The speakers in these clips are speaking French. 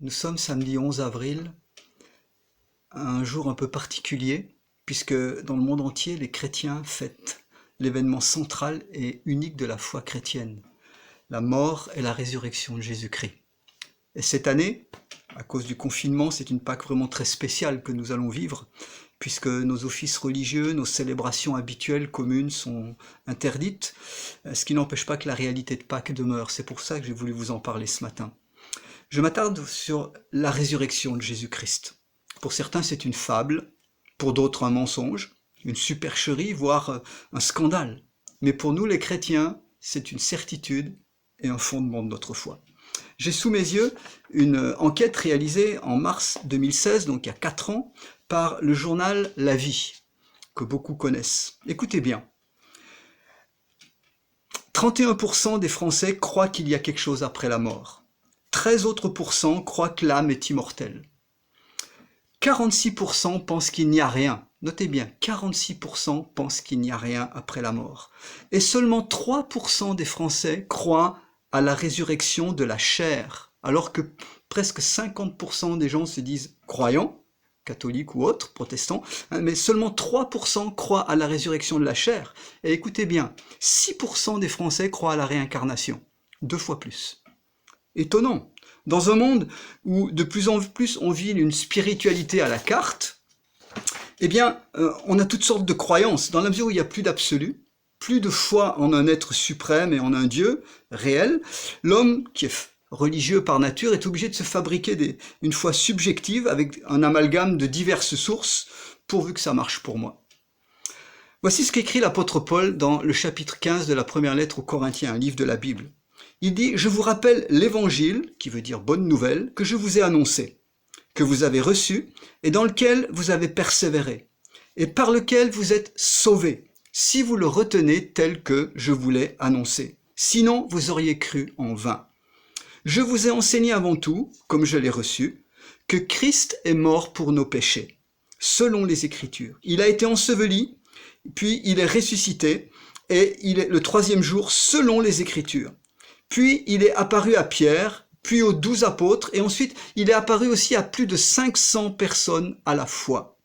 Nous sommes samedi 11 avril, un jour un peu particulier, puisque dans le monde entier, les chrétiens fêtent l'événement central et unique de la foi chrétienne, la mort et la résurrection de Jésus-Christ. Et cette année, à cause du confinement, c'est une Pâque vraiment très spéciale que nous allons vivre, puisque nos offices religieux, nos célébrations habituelles communes sont interdites, ce qui n'empêche pas que la réalité de Pâques demeure. C'est pour ça que j'ai voulu vous en parler ce matin. Je m'attarde sur la résurrection de Jésus-Christ. Pour certains, c'est une fable, pour d'autres, un mensonge, une supercherie, voire un scandale. Mais pour nous, les chrétiens, c'est une certitude et un fondement de notre foi. J'ai sous mes yeux une enquête réalisée en mars 2016, donc il y a 4 ans, par le journal La Vie, que beaucoup connaissent. Écoutez bien. 31% des Français croient qu'il y a quelque chose après la mort. 13 autres pourcents croient que l'âme est immortelle. 46% pensent qu'il n'y a rien. Notez bien, 46% pensent qu'il n'y a rien après la mort. Et seulement 3% des Français croient à la résurrection de la chair, alors que presque 50% des gens se disent croyants, catholiques ou autres, protestants, mais seulement 3% croient à la résurrection de la chair. Et écoutez bien, 6% des Français croient à la réincarnation, 2 fois plus. Étonnant. Dans un monde où de plus en plus on vit une spiritualité à la carte, eh bien, on a toutes sortes de croyances, dans la mesure où il n'y a plus d'absolu, plus de foi en un être suprême et en un Dieu réel. L'homme, qui est religieux par nature, est obligé de se fabriquer une foi subjective avec un amalgame de diverses sources, pourvu que ça marche pour moi. Voici ce qu'écrit l'apôtre Paul dans le chapitre 15 de la première lettre aux Corinthiens, un livre de la Bible. Il dit « Je vous rappelle l'évangile, qui veut dire bonne nouvelle, que je vous ai annoncé, que vous avez reçu et dans lequel vous avez persévéré, et par lequel vous êtes sauvés, si vous le retenez tel que je vous l'ai annoncé. Sinon, vous auriez cru en vain. Je vous ai enseigné avant tout, comme je l'ai reçu, que Christ est mort pour nos péchés, selon les Écritures. Il a été enseveli, puis il est ressuscité, et il est le 3e jour, selon les Écritures. Puis il est apparu à Pierre, puis aux 12 apôtres, et ensuite il est apparu aussi à plus de 500 personnes à la fois.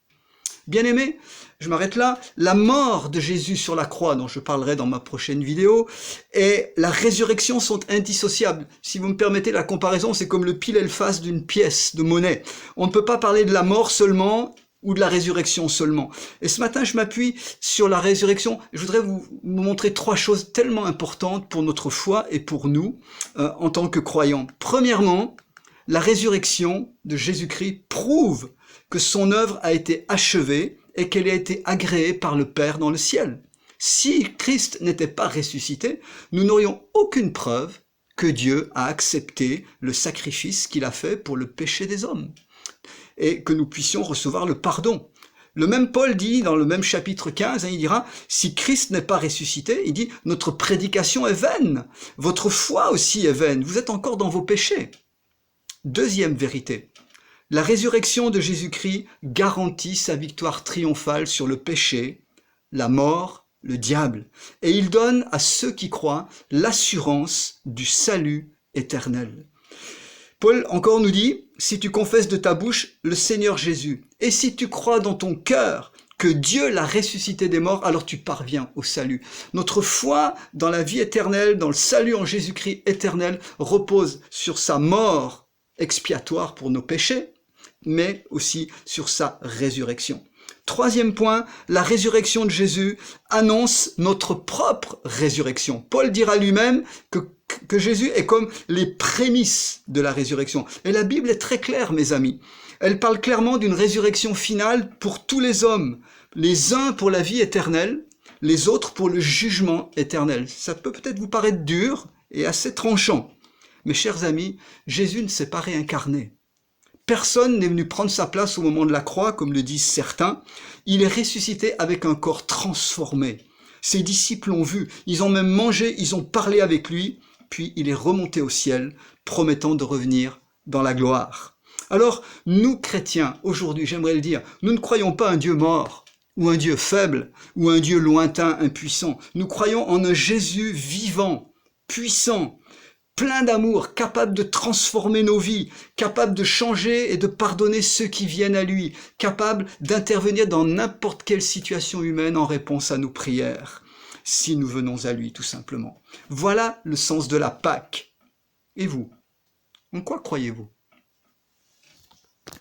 Bien-aimés, je m'arrête là, la mort de Jésus sur la croix, dont je parlerai dans ma prochaine vidéo, et la résurrection sont indissociables. Si vous me permettez la comparaison, c'est comme le pile et le face d'une pièce de monnaie. On ne peut pas parler de la mort seulement, ou de la résurrection seulement. Et ce matin, je m'appuie sur la résurrection. Je voudrais vous montrer 3 choses tellement importantes pour notre foi et pour nous en tant que croyants. Premièrement, la résurrection de Jésus-Christ prouve que son œuvre a été achevée et qu'elle a été agréée par le Père dans le ciel. Si Christ n'était pas ressuscité, nous n'aurions aucune preuve que Dieu a accepté le sacrifice qu'il a fait pour le péché des hommes, et que nous puissions recevoir le pardon. Le même Paul dit, dans le même chapitre 15, il dira, si Christ n'est pas ressuscité, il dit, notre prédication est vaine, votre foi aussi est vaine, vous êtes encore dans vos péchés. Deuxième vérité, la résurrection de Jésus-Christ garantit sa victoire triomphale sur le péché, la mort, le diable, et il donne à ceux qui croient l'assurance du salut éternel. Paul encore nous dit, si tu confesses de ta bouche le Seigneur Jésus, et si tu crois dans ton cœur que Dieu l'a ressuscité des morts, alors tu parviens au salut. Notre foi dans la vie éternelle, dans le salut en Jésus-Christ éternel, repose sur sa mort expiatoire pour nos péchés, mais aussi sur sa résurrection. 3e point, la résurrection de Jésus annonce notre propre résurrection. Paul dira lui-même que Jésus est comme les prémices de la résurrection. Et la Bible est très claire, mes amis. Elle parle clairement d'une résurrection finale pour tous les hommes. Les uns pour la vie éternelle, les autres pour le jugement éternel. Ça peut peut-être vous paraître dur et assez tranchant. Mes chers amis, Jésus ne s'est pas réincarné. Personne n'est venu prendre sa place au moment de la croix, comme le disent certains. Il est ressuscité avec un corps transformé. Ses disciples l'ont vu, ils ont même mangé, ils ont parlé avec lui, puis il est remonté au ciel, promettant de revenir dans la gloire. Alors, nous chrétiens, aujourd'hui, j'aimerais le dire, nous ne croyons pas un Dieu mort, ou un Dieu faible, ou un Dieu lointain, impuissant. Nous croyons en un Jésus vivant, puissant, plein d'amour, capable de transformer nos vies, capable de changer et de pardonner ceux qui viennent à lui, capable d'intervenir dans n'importe quelle situation humaine en réponse à nos prières, si nous venons à lui tout simplement. Voilà le sens de la Pâque. Et vous, en quoi croyez-vous ?